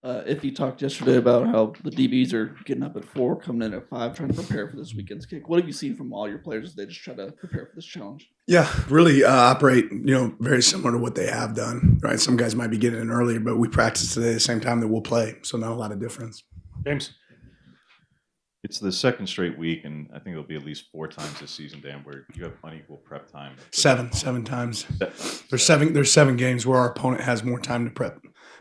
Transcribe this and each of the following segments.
If you talked yesterday about how the DBs are getting up at 4, coming in at 5, trying to prepare for this weekend's kick. What have you seen from all your players as they just try to prepare for this challenge? Yeah, really operate, very similar to what they have done, right? Some guys might be getting in earlier, but we practice today at the same time that we'll play, so not a lot of difference. James? It's the second straight week, and I think it'll be at least 4 times this season, Dan, where you have unequal prep time. Seven times. There's 7 games where our opponent has more time to prep,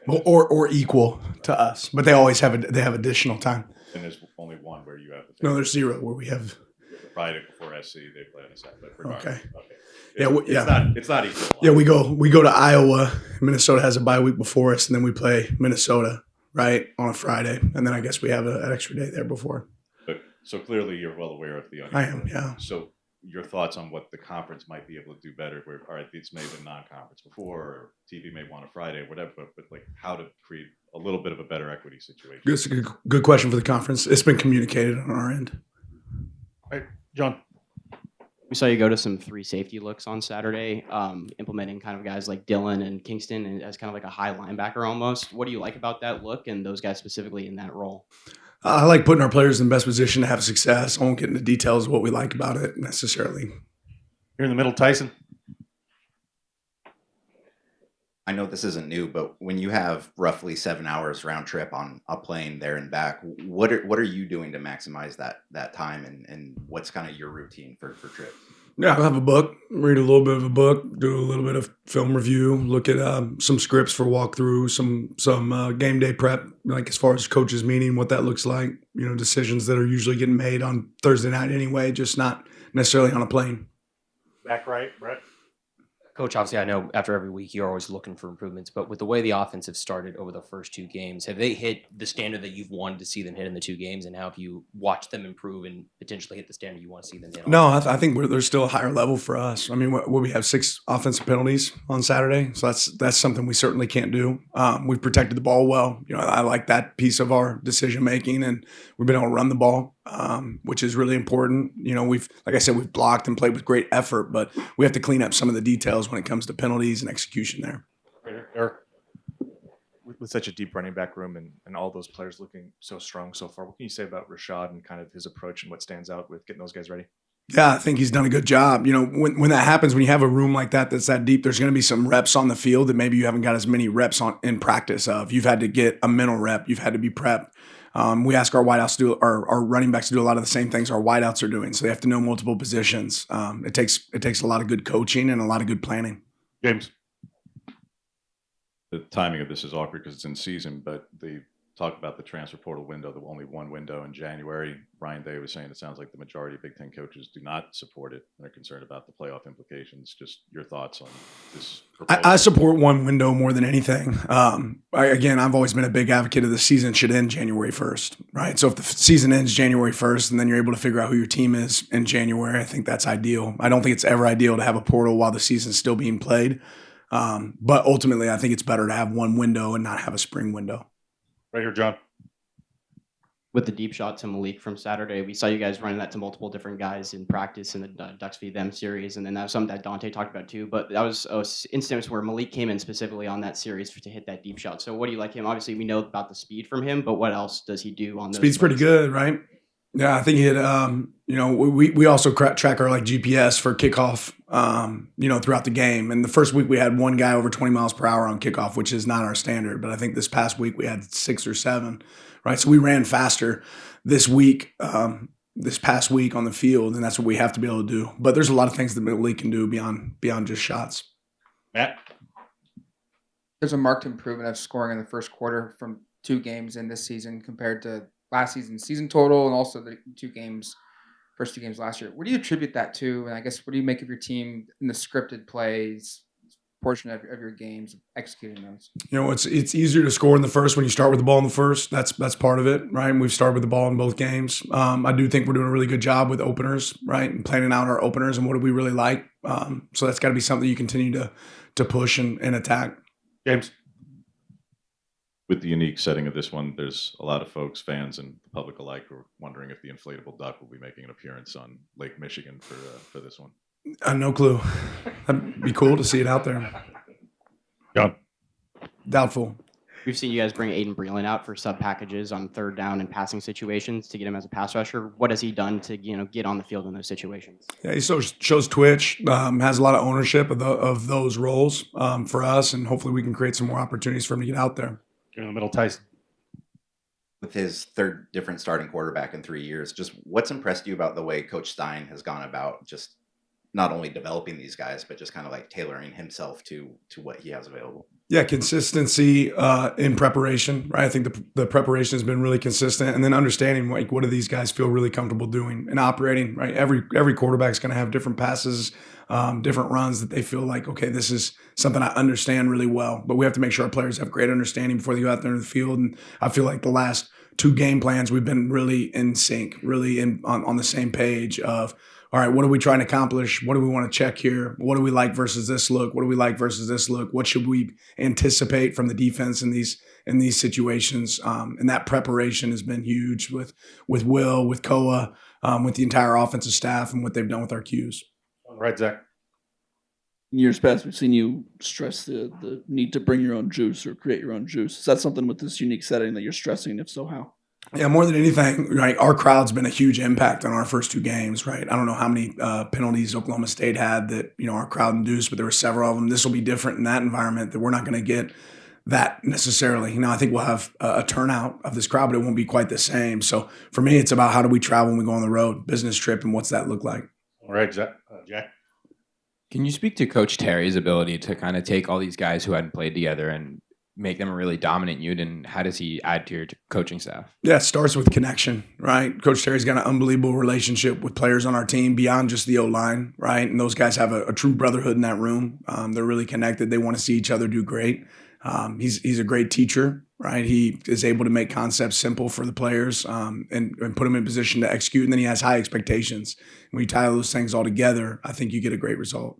or equal to us, but they always have additional time. And there's only one where you have. No, there's 0 where we have. Friday before SC, they play on a Saturday. Okay. Yeah, it's not equal. Yeah, we go to Iowa. Minnesota has a bye week before us, and then we play Minnesota right on a Friday, and then I guess we have an extra day there before. So clearly you're well aware of the unequal. I am, yeah. So your thoughts on what the conference might be able to do better? Where all right, this may have been non-conference before, or TV may want a Friday, or whatever. But like how to create a little bit of a better equity situation. It's a good question for the conference. It's been communicated on our end. All right, John. We saw you go to some 3 safety looks on Saturday, implementing kind of guys like Dylan and Kingston and as kind of like a high linebacker almost. What do you like about that look and those guys specifically in that role? I like putting our players in the best position to have success. I won't get into details of what we like about it necessarily. You're in the middle, Tyson. I know this isn't new, but when you have roughly 7 hours round trip on a plane there and back, what are you doing to maximize that time and what's kind of your routine for trips? Yeah, I'll have a book, read a little bit of a book, do a little bit of film review, look at some scripts for walkthrough, some game day prep, like as far as coaches meeting, what that looks like, decisions that are usually getting made on Thursday night anyway, just not necessarily on a plane. Back right, Brett. Coach, obviously, I know after every week you're always looking for improvements, but with the way the offense have started over the first 2 games, have they hit the standard that you've wanted to see them hit in the 2 games, and how have you watched them improve and potentially hit the standard you want to see them hit? No, I think there's still a higher level for us. I mean, we have 6 offensive penalties on Saturday, so that's something we certainly can't do. We've protected the ball well. I like that piece of our decision making, and we've been able to run the ball, which is really important. Like I said, we've blocked and played with great effort, but we have to clean up some of the details when it comes to penalties and execution there. Eric, with such a deep running back room and all those players looking so strong so far, what can you say about Rashad and kind of his approach and what stands out with getting those guys ready? Yeah, I think he's done a good job. When that happens, when you have a room like that's that deep, there's going to be some reps on the field that maybe you haven't got as many reps on in practice of. You've had to get a mental rep. You've had to be prepped. We ask our wideouts to do, our running backs to do a lot of the same things our wideouts are doing. So they have to know multiple positions. It takes a lot of good coaching and a lot of good planning. James. The timing of this is awkward because it's in season, but they talk about the transfer portal window, the only one window in January. Ryan Day was saying it sounds like the majority of Big Ten coaches do not support it. They're concerned about the playoff implications. Just your thoughts on this proposal. I support one window more than anything. I've always been a big advocate of the season should end January 1st, right? So if the season ends January 1st and then you're able to figure out who your team is in January, I think that's ideal. I don't think it's ever ideal to have a portal while the season's still being played. But ultimately, I think it's better to have one window and not have a spring window. Right here, John. With the deep shot to Malik from Saturday, we saw you guys running that to multiple different guys in practice in the Ducks v. Them series, and then that was something that Dante talked about too. But that was an instance where Malik came in specifically on that series to hit that deep shot. So what do you like him? Obviously, we know about the speed from him, but what else does he do on those? Speed's pretty good, right? Yeah, I think he had, we also track our GPS for kickoff, throughout the game. And the first week we had one guy over 20 miles per hour on kickoff, which is not our standard. But I think this past week we had 6 or 7, right? So we ran faster this past week on the field, and that's what we have to be able to do. But there's a lot of things that Malik can do beyond just shots. Matt? There's a marked improvement of scoring in the first quarter from 2 games in this season compared to last season total, and also the first 2 games last year. What do you attribute that to? And I guess what do you make of your team in the scripted plays portion of your games, executing those? It's easier to score in the first when you start with the ball in the first. That's part of it, right? And we've started with the ball in both games. I do think we're doing a really good job with openers, right? And planning out our openers and what do we really like. So that's got to be something you continue to push and attack. James. With the unique setting of this one, there's a lot of folks, fans, and the public alike who are wondering if the inflatable duck will be making an appearance on Lake Michigan for this one. No clue. That'd be cool to see it out there. John. Doubtful. We've seen you guys bring Aiden Breland out for sub packages on third down and passing situations to get him as a pass rusher. What has he done to get on the field in those situations? Yeah, he shows twitch, has a lot of ownership of those roles for us, and hopefully we can create some more opportunities for him to get out there. In the middle, Tyson. With his third different starting quarterback in 3 years, just what's impressed you about the way Coach Stein has gone about just not only developing these guys, but just kind of like tailoring himself to what he has available? Yeah, consistency in preparation, right? I think the preparation has been really consistent, and then understanding like what do these guys feel really comfortable doing and operating, right? Every quarterback's going to have different passes, different runs that they feel like, okay, this is something I understand really well. But we have to make sure our players have great understanding before they go out there in the field. And I feel like the last 2 game plans we've been really in sync, really on the same page of, all right, what are we trying to accomplish? What do we want to check here? What do we like versus this look? What do we like versus this look? What should we anticipate from the defense in these situations? And that preparation has been huge with Will, with Koa, with the entire offensive staff and what they've done with our cues. All right, Zach. In years past, we've seen you stress the need to bring your own juice or create your own juice. Is that something with this unique setting that you're stressing? If so, how? Yeah, more than anything, right, our crowd's been a huge impact on our first 2 games, right? I don't know how many penalties Oklahoma State had that, our crowd induced, but there were several of them. This will be different in that environment, that we're not going to get that necessarily. I think we'll have a turnout of this crowd, but it won't be quite the same. So for me, it's about how do we travel when we go on the road, business trip, and what's that look like? All right, Jack. Can you speak to Coach Terry's ability to kind of take all these guys who hadn't played together and make them a really dominant unit, and how does he add to your coaching staff? Yeah, it starts with connection, right? Coach Terry's got an unbelievable relationship with players on our team beyond just the O-line, right? And those guys have a true brotherhood in that room. They're really connected. They want to see each other do great. He's a great teacher, right? He is able to make concepts simple for the players and put them in position to execute. And then he has high expectations. When you tie those things all together, I think you get a great result.